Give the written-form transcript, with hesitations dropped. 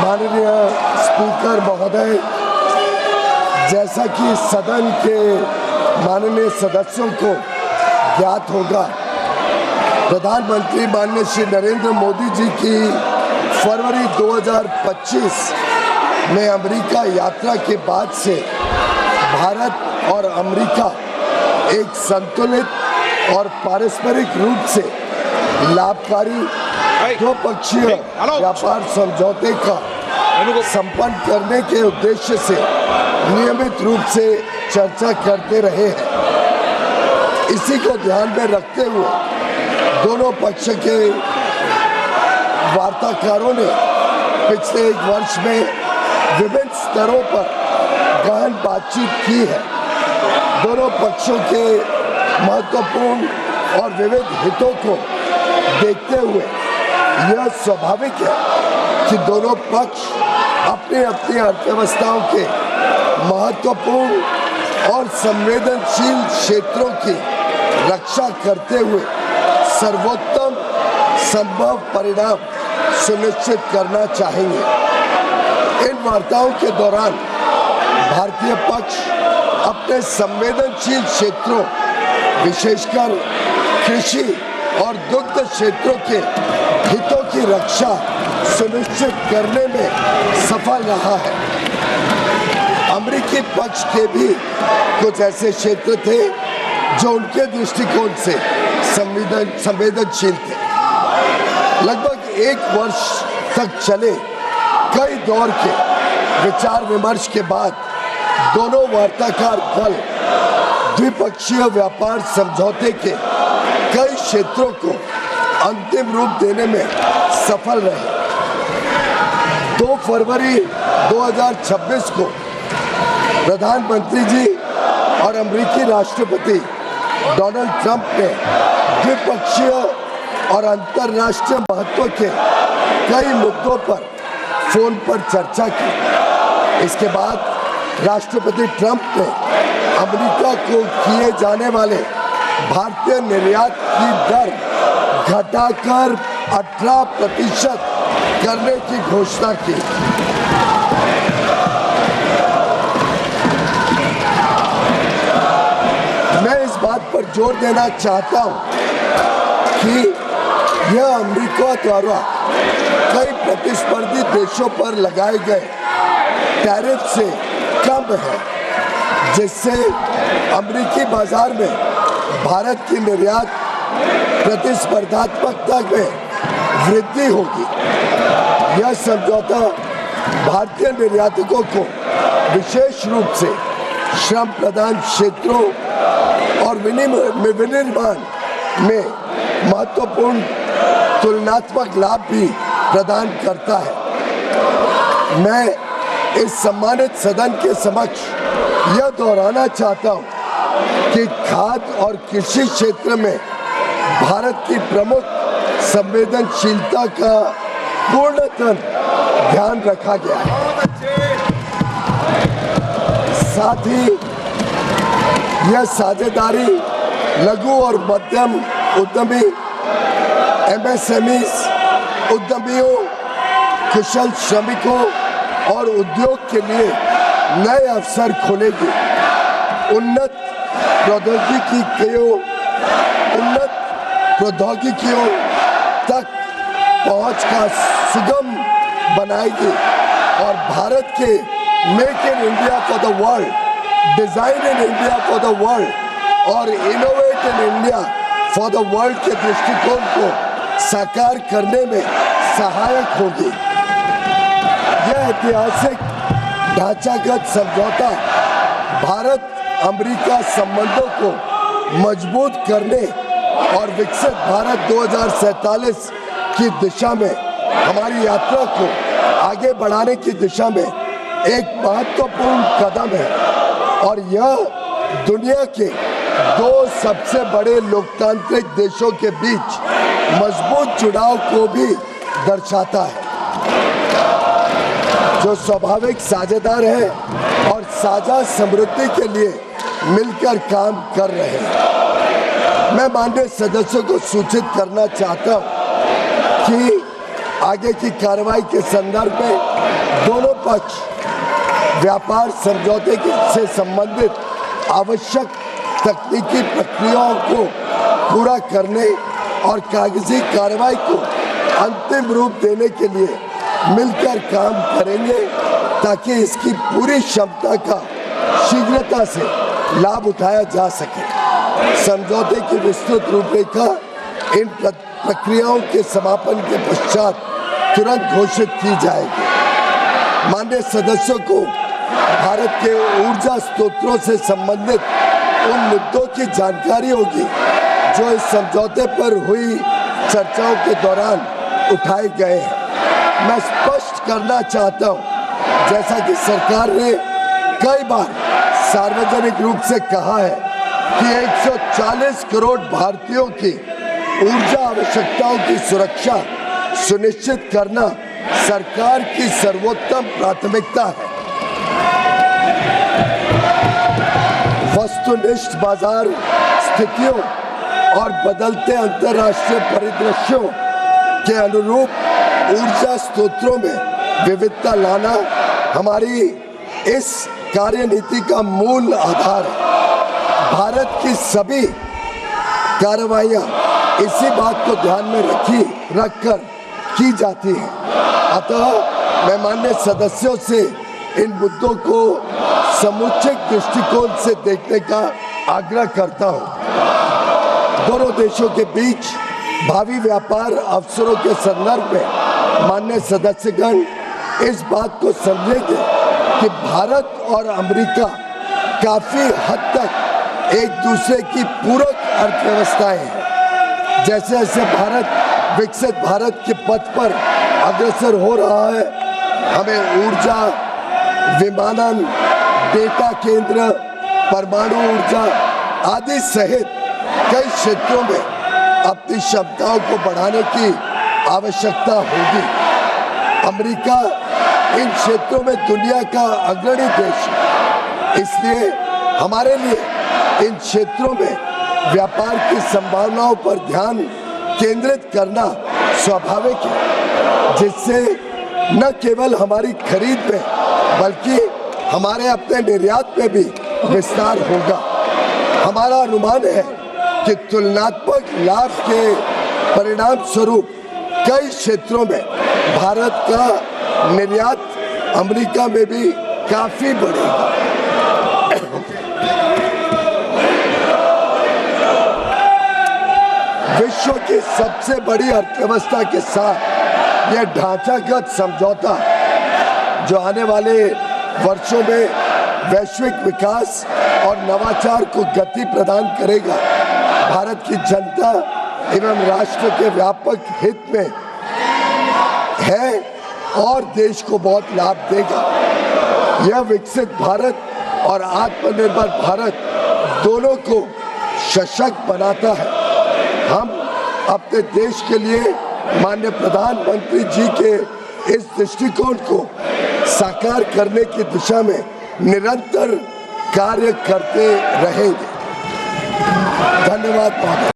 माननीय स्पीकर महोदय, जैसा कि सदन के माननीय सदस्यों को ज्ञात होगा, प्रधानमंत्री माननीय श्री नरेंद्र मोदी जी की फरवरी 2025 में अमेरिका यात्रा के बाद से भारत और अमेरिका एक संतुलित और पारस्परिक रूप से लाभकारी द्विपक्षीय व्यापार समझौते का संपन्न करने के उद्देश्य से नियमित रूप से चर्चा करते रहे हैं। इसी को ध्यान में रखते हुए दोनों पक्ष के वार्ताकारों ने पिछले एक वर्ष में विभिन्न स्तरों पर गहन बातचीत की है। दोनों पक्षों के महत्वपूर्ण और विविध हितों को देखते हुए यह स्वाभाविक है कि दोनों पक्ष अपनी अपनी अर्थव्यवस्थाओं के महत्वपूर्ण और संवेदनशील क्षेत्रों की रक्षा करते हुए सर्वोत्तम संभव परिणाम सुनिश्चित करना चाहेंगे। इन वार्ताओं के दौरान भारतीय पक्ष अपने संवेदनशील क्षेत्रों, विशेषकर कृषि और दुग्ध क्षेत्रों के हितों की रक्षा सुनिश्चित करने में सफल रहा है। अमेरिकी पक्ष के भी कुछ ऐसे क्षेत्र थे जो उनके दृष्टिकोण से संवेदनशील थे। लगभग एक वर्ष तक चले कई दौर के विचार विमर्श के बाद दोनों वार्ताकार दल द्विपक्षीय व्यापार समझौते के कई क्षेत्रों को अंतिम रूप देने में सफल रहे। 2 फरवरी 2026 को प्रधानमंत्री जी और अमेरिकी राष्ट्रपति डोनाल्ड ट्रंप ने द्विपक्षीय और अंतर्राष्ट्रीय महत्व के कई मुद्दों पर फोन पर चर्चा की। इसके बाद राष्ट्रपति ट्रंप ने अमेरिका को किए जाने वाले भारतीय निर्यात की दर घटाकर 18% करने की घोषणा की। मैं इस बात पर जोर देना चाहता हूं कि यह अमेरिका द्वारा कई प्रतिस्पर्धी देशों पर लगाए गए टैरिफ से कम है, जिससे अमेरिकी बाजार में भारत की निर्यात प्रतिस्पर्धात्मकता में वृद्धि होगी। यह समझौता भारतीय निर्यातकों को विशेष रूप से श्रम प्रधान क्षेत्रों और विनिर्माण में महत्वपूर्ण तुलनात्मक लाभ भी प्रदान करता है। मैं इस सम्मानित सदन के समक्ष यह दोहराना चाहता हूं कि खाद्य और कृषि क्षेत्र में भारत की प्रमुख संवेदनशीलता का पूर्णतः ध्यान रखा गया है। साथ ही यह साझेदारी लघु और मध्यम उद्यमी, MSMEs, उद्यमियों, कुशल श्रमिकों और उद्योग के लिए नए अवसर खोलेगी। उन्नत प्रौद्योगिकियों तक पहुंच का सुगम बनाएगी और भारत के make in India for the world, design in India for the world और innovate in India for the world के दृष्टिकोण को साकार करने में सहायक होगी। यह ऐतिहासिक ढांचागत समझौता भारत अमेरिका संबंधों को मजबूत करने और विकसित भारत 2047 की दिशा में हमारी यात्रा को आगे बढ़ाने की दिशा में एक महत्वपूर्ण कदम है और यह दुनिया के 2 सबसे बड़े लोकतांत्रिक देशों के बीच मजबूत जुड़ाव को भी दर्शाता है, जो स्वाभाविक साझेदार है और साझा समृद्धि के लिए मिलकर काम कर रहे हैं। मैं माननीय सदस्यों को सूचित करना चाहता हूं कि आगे की कार्रवाई के संदर्भ में दोनों पक्ष व्यापार समझौते से संबंधित आवश्यक तकनीकी प्रक्रियाओं को पूरा करने और कागजी कार्रवाई को अंतिम रूप देने के लिए मिलकर काम करेंगे ताकि इसकी पूरी क्षमता का शीघ्रता से लाभ उठाया जा सके। समझौते की विस्तृत रूपरेखा इन प्रक्रियाओं के समापन के पश्चात तुरंत घोषित की जाएगी। माननीय सदस्यों को भारत के ऊर्जा स्रोतों से संबंधित उन मुद्दों की जानकारी होगी जो इस समझौते पर हुई चर्चाओं के दौरान उठाए गए हैं। मैं स्पष्ट करना चाहता हूं, जैसा कि सरकार ने कई बार सार्वजनिक रूप से कहा है कि 140 करोड़ भारतीयों की ऊर्जा आवश्यकताओं की सुरक्षा सुनिश्चित करना सरकार की सर्वोत्तम प्राथमिकता है। वस्तुनिष्ठ बाजार स्थितियों और बदलते अंतर्राष्ट्रीय परिदृश्यों के अनुरूप ऊर्जा स्रोतों में विविधता लाना हमारी इस कार्यनीति का मूल आधार है। भारत की सभी कार्रवाइयां इसी बात को ध्यान में रखकर की जाती हैं। अतः मैं माननीय सदस्यों से इन मुद्दों को समुचित दृष्टिकोण से देखने का आग्रह करता हूं। दोनों देशों के बीच भावी व्यापार अवसरों के संदर्भ में माननीय सदस्यगण इस बात को समझेंगे कि भारत और अमेरिका काफी हद तक एक दूसरे की पूरक अर्थव्यवस्थाएं हैं। जैसे जैसे भारत विकसित भारत के पथ पर अग्रसर हो रहा है, हमें ऊर्जा, विमानन, डेटा केंद्र, परमाणु ऊर्जा आदि सहित कई क्षेत्रों में अपनी क्षमताओं को बढ़ाने की आवश्यकता होगी। अमेरिका इन क्षेत्रों में दुनिया का अग्रणी देश है, इसलिए हमारे लिए इन क्षेत्रों में व्यापार की संभावनाओं पर ध्यान केंद्रित करना स्वाभाविक है, जिससे न केवल हमारी खरीद में बल्कि हमारे अपने निर्यात में भी विस्तार होगा। हमारा अनुमान है कि तुलनात्मक लाभ के परिणाम स्वरूप कई क्षेत्रों में भारत का निर्यात अमेरिका में भी काफी बढ़ेगा। विश्व की सबसे बड़ी अर्थव्यवस्था के साथ यह ढांचागत समझौता जो आने वाले वर्षों में वैश्विक विकास और नवाचार को गति प्रदान करेगा, भारत की जनता एवं राष्ट्र के व्यापक हित में है और देश को बहुत लाभ देगा। यह विकसित भारत और आत्मनिर्भर भारत दोनों को सशक्त बनाता है। हम अपने देश के लिए माननीय प्रधानमंत्री जी के इस दृष्टिकोण को साकार करने की दिशा में निरंतर कार्य करते रहेंगे। धन्यवाद।